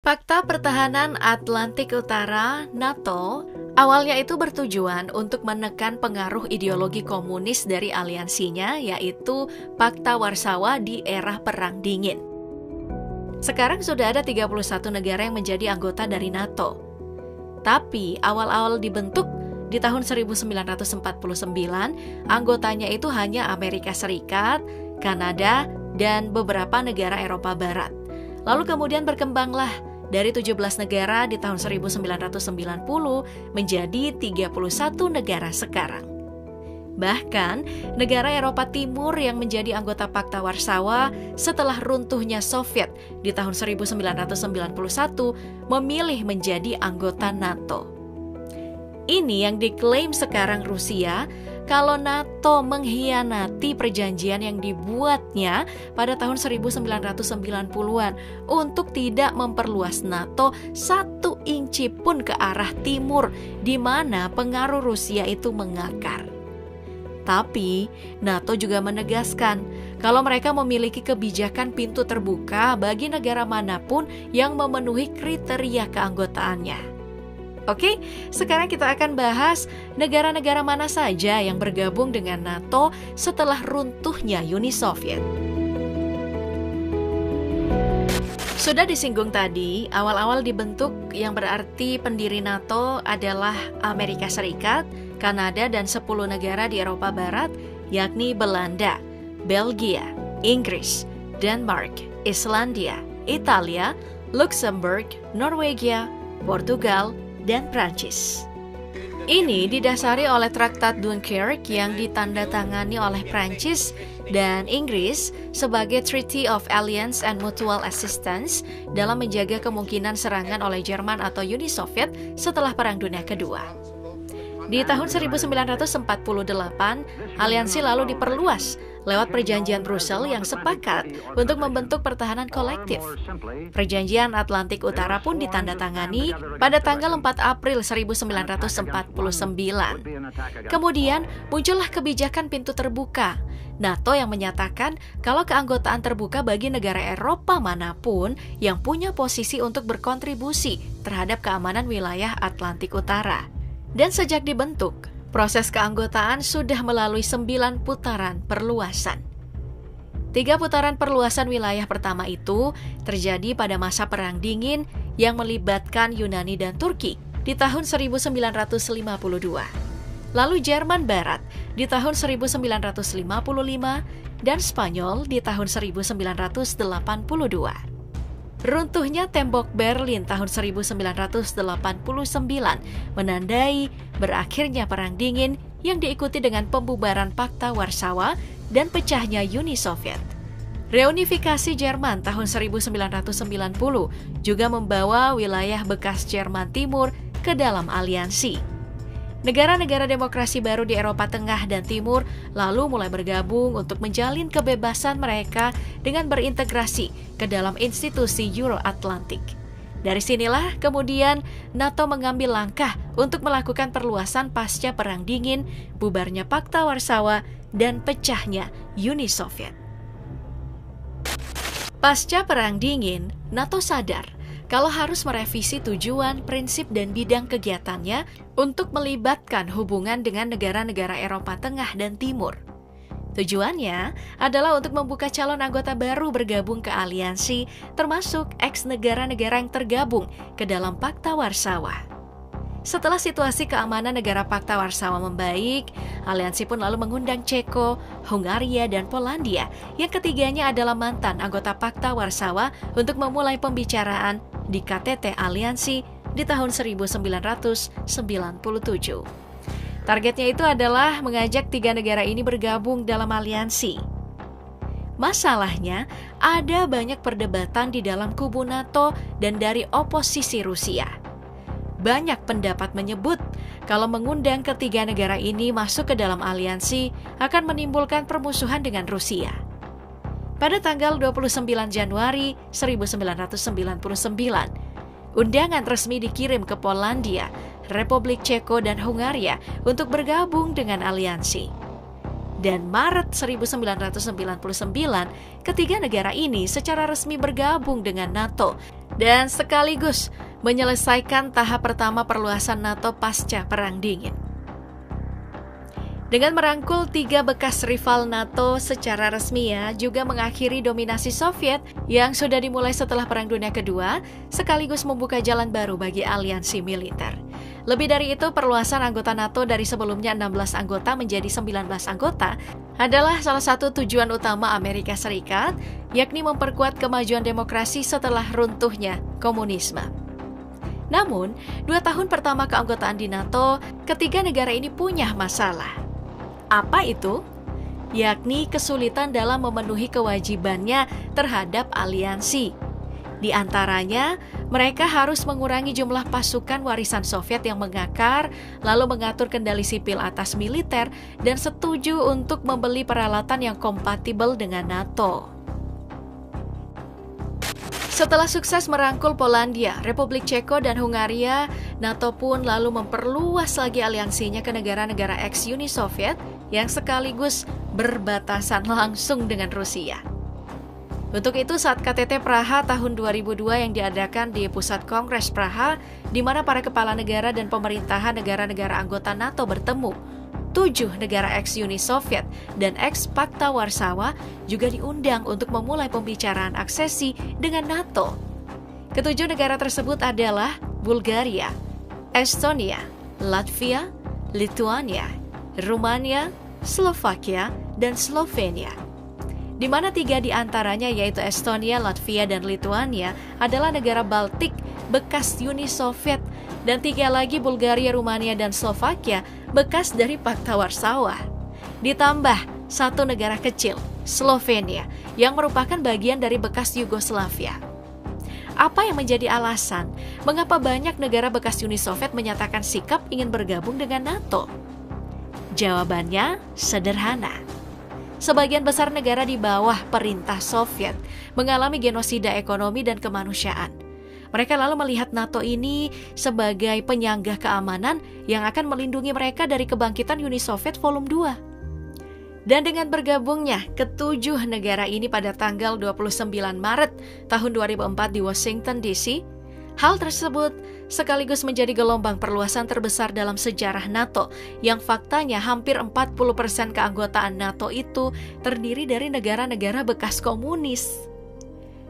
Fakta Pertahanan Atlantik Utara (NATO) awalnya itu bertujuan untuk menekan pengaruh ideologi komunis dari aliansinya, yaitu Pakta Warsawa di era Perang Dingin. Sekarang sudah ada 31 negara yang menjadi anggota dari NATO. Tapi awal-awal dibentuk di tahun 1949, anggotanya itu hanya Amerika Serikat, Kanada, dan beberapa negara Eropa Barat. Lalu kemudian berkembanglah dari 17 negara di tahun 1990 menjadi 31 negara sekarang. Bahkan, negara Eropa Timur yang menjadi anggota Pakta Warsawa setelah runtuhnya Soviet di tahun 1991 memilih menjadi anggota NATO. Ini yang diklaim sekarang Rusia kalau NATO mengkhianati perjanjian yang dibuatnya pada tahun 1990-an untuk tidak memperluas NATO 1 inci pun ke arah timur, di mana pengaruh Rusia itu mengakar. Tapi, NATO juga menegaskan kalau mereka memiliki kebijakan pintu terbuka bagi negara manapun yang memenuhi kriteria keanggotaannya. Oke, sekarang kita akan bahas negara-negara mana saja yang bergabung dengan NATO setelah runtuhnya Uni Soviet. Sudah disinggung tadi, awal-awal dibentuk yang berarti pendiri NATO adalah Amerika Serikat, Kanada, dan 10 negara di Eropa Barat, yakni Belanda, Belgia, Inggris, Denmark, Islandia, Italia, Luxembourg, Norwegia, Portugal, dan Prancis. Ini didasari oleh Traktat Dunkirk yang ditandatangani oleh Prancis dan Inggris sebagai Treaty of Alliance and Mutual Assistance dalam menjaga kemungkinan serangan oleh Jerman atau Uni Soviet setelah Perang Dunia Kedua. Di tahun 1948, aliansi lalu diperluas lewat perjanjian Brussels yang sepakat untuk membentuk pertahanan kolektif. Perjanjian Atlantik Utara pun ditandatangani pada tanggal 4 April 1949. Kemudian muncullah kebijakan pintu terbuka, NATO yang menyatakan kalau keanggotaan terbuka bagi negara Eropa manapun yang punya posisi untuk berkontribusi terhadap keamanan wilayah Atlantik Utara. Dan sejak dibentuk, proses keanggotaan sudah melalui 9 putaran perluasan. 3 putaran perluasan wilayah pertama itu terjadi pada masa Perang Dingin yang melibatkan Yunani dan Turki di tahun 1952. Lalu Jerman Barat di tahun 1955 dan Spanyol di tahun 1982. Runtuhnya tembok Berlin tahun 1989 menandai berakhirnya Perang Dingin yang diikuti dengan pembubaran Pakta Warsawa dan pecahnya Uni Soviet. Reunifikasi Jerman tahun 1990 juga membawa wilayah bekas Jerman Timur ke dalam aliansi. Negara-negara demokrasi baru di Eropa Tengah dan Timur lalu mulai bergabung untuk menjalin kebebasan mereka dengan berintegrasi ke dalam institusi Euro-Atlantik. Dari sinilah kemudian NATO mengambil langkah untuk melakukan perluasan pasca Perang Dingin, bubarnya Pakta Warsawa, dan pecahnya Uni Soviet. Pasca Perang Dingin, NATO sadar kalau harus merevisi tujuan, prinsip, dan bidang kegiatannya untuk melibatkan hubungan dengan negara-negara Eropa Tengah dan Timur. Tujuannya adalah untuk membuka calon anggota baru bergabung ke aliansi, termasuk ex-negara-negara yang tergabung ke dalam Pakta Warsawa. Setelah situasi keamanan negara Pakta Warsawa membaik, aliansi pun lalu mengundang Ceko, Hungaria, dan Polandia, yang ketiganya adalah mantan anggota Pakta Warsawa untuk memulai pembicaraan di KTT Aliansi di tahun 1997. Targetnya itu adalah mengajak 3 negara ini bergabung dalam aliansi. Masalahnya, ada banyak perdebatan di dalam kubu NATO dan dari oposisi Rusia. Banyak pendapat menyebut kalau mengundang ketiga negara ini masuk ke dalam aliansi akan menimbulkan permusuhan dengan Rusia. Pada tanggal 29 Januari 1999, undangan resmi dikirim ke Polandia, Republik Ceko, dan Hungaria untuk bergabung dengan aliansi. Dan Maret 1999, ketiga negara ini secara resmi bergabung dengan NATO dan sekaligus menyelesaikan tahap pertama perluasan NATO pasca Perang Dingin. Dengan merangkul 3 bekas rival NATO secara resmi juga mengakhiri dominasi Soviet yang sudah dimulai setelah Perang Dunia Kedua, sekaligus membuka jalan baru bagi aliansi militer. Lebih dari itu, perluasan anggota NATO dari sebelumnya 16 anggota menjadi 19 anggota adalah salah satu tujuan utama Amerika Serikat, yakni memperkuat kemajuan demokrasi setelah runtuhnya komunisme. Namun, 2 tahun pertama keanggotaan di NATO, ketiga negara ini punya masalah. Apa itu? Yakni kesulitan dalam memenuhi kewajibannya terhadap aliansi. Di antaranya, mereka harus mengurangi jumlah pasukan warisan Soviet yang mengakar, lalu mengatur kendali sipil atas militer, dan setuju untuk membeli peralatan yang kompatibel dengan NATO. Setelah sukses merangkul Polandia, Republik Ceko, dan Hungaria, NATO pun lalu memperluas lagi aliansinya ke negara-negara ex-Uni Soviet yang sekaligus berbatasan langsung dengan Rusia. Untuk itu, saat KTT Praha tahun 2002 yang diadakan di Pusat Kongres Praha, di mana para kepala negara dan pemerintahan negara-negara anggota NATO bertemu, 7 negara ex-Uni Soviet dan ex-Pakta Warsawa juga diundang untuk memulai pembicaraan aksesi dengan NATO. Ketujuh negara tersebut adalah Bulgaria, Estonia, Latvia, Lithuania, Rumania, Slovakia, dan Slovenia. Di mana 3 di antaranya yaitu Estonia, Latvia, dan Lithuania adalah negara Baltik bekas Uni Soviet, dan 3 lagi Bulgaria, Rumania, dan Slovakia bekas dari Pakta Warsawa. Ditambah 1 negara kecil, Slovenia, yang merupakan bagian dari bekas Yugoslavia. Apa yang menjadi alasan mengapa banyak negara bekas Uni Soviet menyatakan sikap ingin bergabung dengan NATO? Jawabannya sederhana. Sebagian besar negara di bawah perintah Soviet mengalami genosida ekonomi dan kemanusiaan. Mereka lalu melihat NATO ini sebagai penyangga keamanan yang akan melindungi mereka dari kebangkitan Uni Soviet Volume 2. Dan dengan bergabungnya ke-7 negara ini pada tanggal 29 Maret tahun 2004 di Washington DC, hal tersebut sekaligus menjadi gelombang perluasan terbesar dalam sejarah NATO yang faktanya hampir 40% keanggotaan NATO itu terdiri dari negara-negara bekas komunis.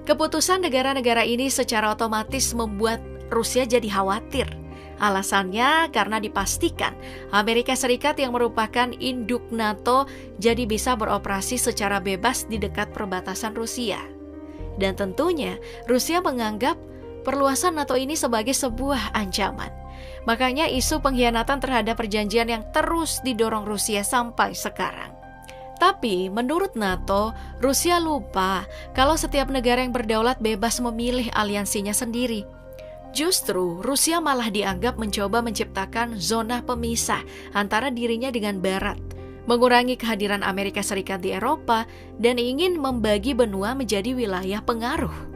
Keputusan negara-negara ini secara otomatis membuat Rusia jadi khawatir. Alasannya karena dipastikan Amerika Serikat yang merupakan induk NATO jadi bisa beroperasi secara bebas di dekat perbatasan Rusia. Dan tentunya Rusia menganggap perluasan NATO ini sebagai sebuah ancaman. Makanya isu pengkhianatan terhadap perjanjian yang terus didorong Rusia sampai sekarang. Tapi menurut NATO, Rusia lupa kalau setiap negara yang berdaulat bebas memilih aliansinya sendiri. Justru Rusia malah dianggap mencoba menciptakan zona pemisah antara dirinya dengan Barat, mengurangi kehadiran Amerika Serikat di Eropa, dan ingin membagi benua menjadi wilayah pengaruh.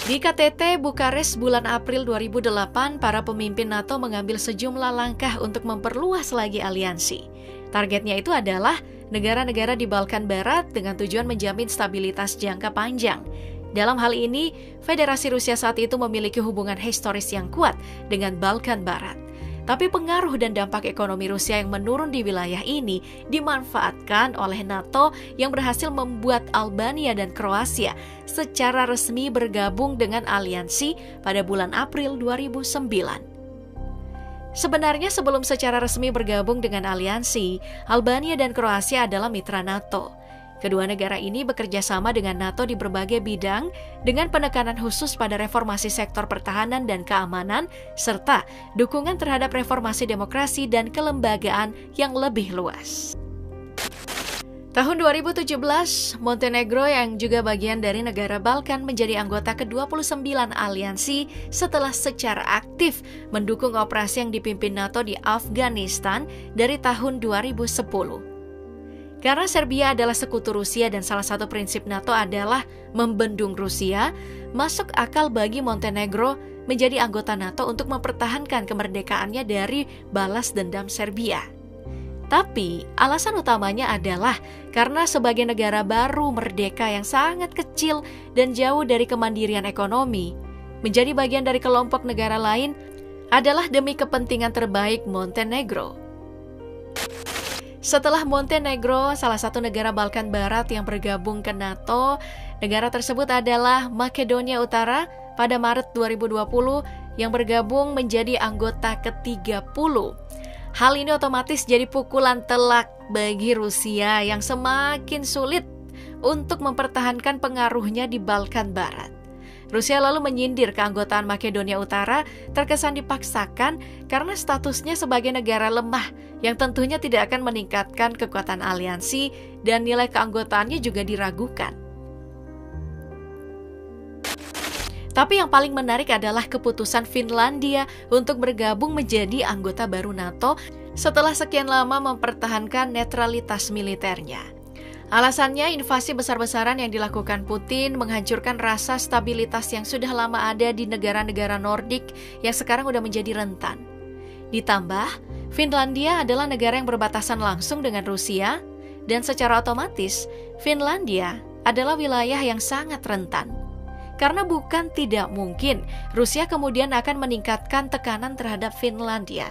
Di KTT Bukares bulan April 2008, para pemimpin NATO mengambil sejumlah langkah untuk memperluas lagi aliansi. Targetnya itu adalah negara-negara di Balkan Barat dengan tujuan menjamin stabilitas jangka panjang. Dalam hal ini, Federasi Rusia saat itu memiliki hubungan historis yang kuat dengan Balkan Barat. Tapi pengaruh dan dampak ekonomi Rusia yang menurun di wilayah ini dimanfaatkan oleh NATO yang berhasil membuat Albania dan Kroasia secara resmi bergabung dengan aliansi pada bulan April 2009. Sebenarnya sebelum secara resmi bergabung dengan aliansi, Albania dan Kroasia adalah mitra NATO. Kedua negara ini bekerja sama dengan NATO di berbagai bidang dengan penekanan khusus pada reformasi sektor pertahanan dan keamanan serta dukungan terhadap reformasi demokrasi dan kelembagaan yang lebih luas. Tahun 2017, Montenegro yang juga bagian dari negara Balkan menjadi anggota ke-29 aliansi setelah secara aktif mendukung operasi yang dipimpin NATO di Afghanistan dari tahun 2010. Karena Serbia adalah sekutu Rusia dan salah satu prinsip NATO adalah membendung Rusia, masuk akal bagi Montenegro menjadi anggota NATO untuk mempertahankan kemerdekaannya dari balas dendam Serbia. Tapi alasan utamanya adalah karena sebagai negara baru merdeka yang sangat kecil dan jauh dari kemandirian ekonomi, menjadi bagian dari kelompok negara lain adalah demi kepentingan terbaik Montenegro. Setelah Montenegro, salah satu negara Balkan Barat yang bergabung ke NATO, negara tersebut adalah Makedonia Utara pada Maret 2020 yang bergabung menjadi anggota ke-30. Hal ini otomatis jadi pukulan telak bagi Rusia yang semakin sulit untuk mempertahankan pengaruhnya di Balkan Barat. Rusia lalu menyindir keanggotaan Makedonia Utara terkesan dipaksakan karena statusnya sebagai negara lemah yang tentunya tidak akan meningkatkan kekuatan aliansi dan nilai keanggotaannya juga diragukan. Tapi yang paling menarik adalah keputusan Finlandia untuk bergabung menjadi anggota baru NATO setelah sekian lama mempertahankan netralitas militernya. Alasannya, invasi besar-besaran yang dilakukan Putin menghancurkan rasa stabilitas yang sudah lama ada di negara-negara Nordik yang sekarang udah menjadi rentan. Ditambah, Finlandia adalah negara yang berbatasan langsung dengan Rusia, dan secara otomatis, Finlandia adalah wilayah yang sangat rentan. Karena bukan tidak mungkin Rusia kemudian akan meningkatkan tekanan terhadap Finlandia.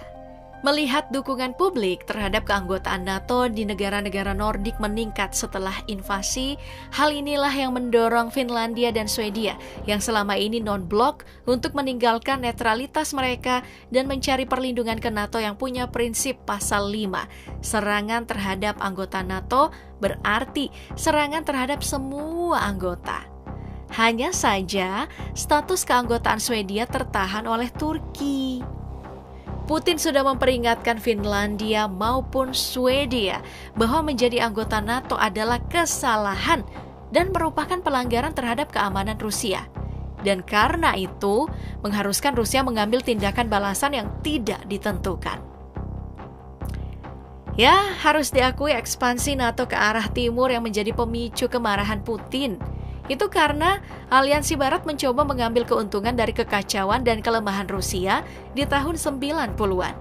Melihat dukungan publik terhadap keanggotaan NATO di negara-negara Nordik meningkat setelah invasi, hal inilah yang mendorong Finlandia dan Swedia yang selama ini non-blok untuk meninggalkan netralitas mereka dan mencari perlindungan ke NATO yang punya prinsip pasal 5. Serangan terhadap anggota NATO berarti serangan terhadap semua anggota. Hanya saja, status keanggotaan Swedia tertahan oleh Turki. Putin sudah memperingatkan Finlandia maupun Swedia bahwa menjadi anggota NATO adalah kesalahan dan merupakan pelanggaran terhadap keamanan Rusia. Dan karena itu, mengharuskan Rusia mengambil tindakan balasan yang tidak ditentukan. Ya, harus diakui ekspansi NATO ke arah timur yang menjadi pemicu kemarahan Putin. Itu karena aliansi Barat mencoba mengambil keuntungan dari kekacauan dan kelemahan Rusia di tahun 90-an.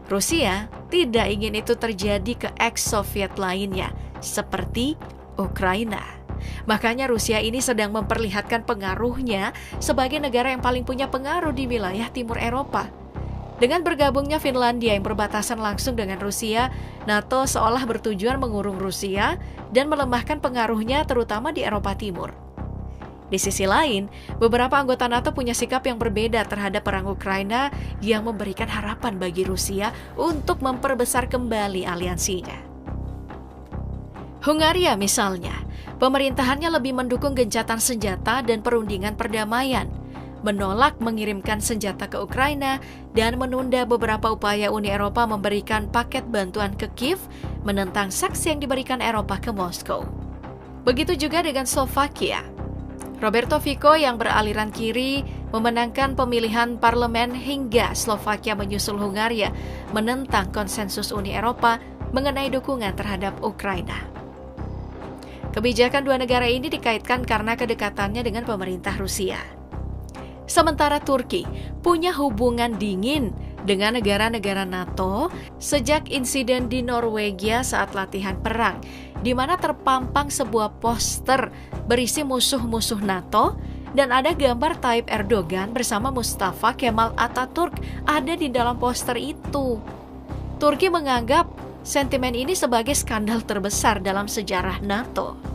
Rusia tidak ingin itu terjadi ke ex-Soviet lainnya, seperti Ukraina. Makanya Rusia ini sedang memperlihatkan pengaruhnya sebagai negara yang paling punya pengaruh di wilayah timur Eropa. Dengan bergabungnya Finlandia yang berbatasan langsung dengan Rusia, NATO seolah bertujuan mengurung Rusia dan melemahkan pengaruhnya terutama di Eropa Timur. Di sisi lain, beberapa anggota NATO punya sikap yang berbeda terhadap perang Ukraina yang memberikan harapan bagi Rusia untuk memperbesar kembali aliansinya. Hungaria misalnya, pemerintahannya lebih mendukung gencatan senjata dan perundingan perdamaian, menolak mengirimkan senjata ke Ukraina, dan menunda beberapa upaya Uni Eropa memberikan paket bantuan ke Kiev, menentang sanksi yang diberikan Eropa ke Moskow. Begitu juga dengan Slovakia. Roberto Fico yang beraliran kiri memenangkan pemilihan parlemen hingga Slovakia menyusul Hungaria menentang konsensus Uni Eropa mengenai dukungan terhadap Ukraina. Kebijakan dua negara ini dikaitkan karena kedekatannya dengan pemerintah Rusia. Sementara Turki punya hubungan dingin dengan negara-negara NATO sejak insiden di Norwegia saat latihan perang, di mana terpampang sebuah poster berisi musuh-musuh NATO dan ada gambar Tayyip Erdogan bersama Mustafa Kemal Atatürk ada di dalam poster itu. Turki menganggap sentimen ini sebagai skandal terbesar dalam sejarah NATO.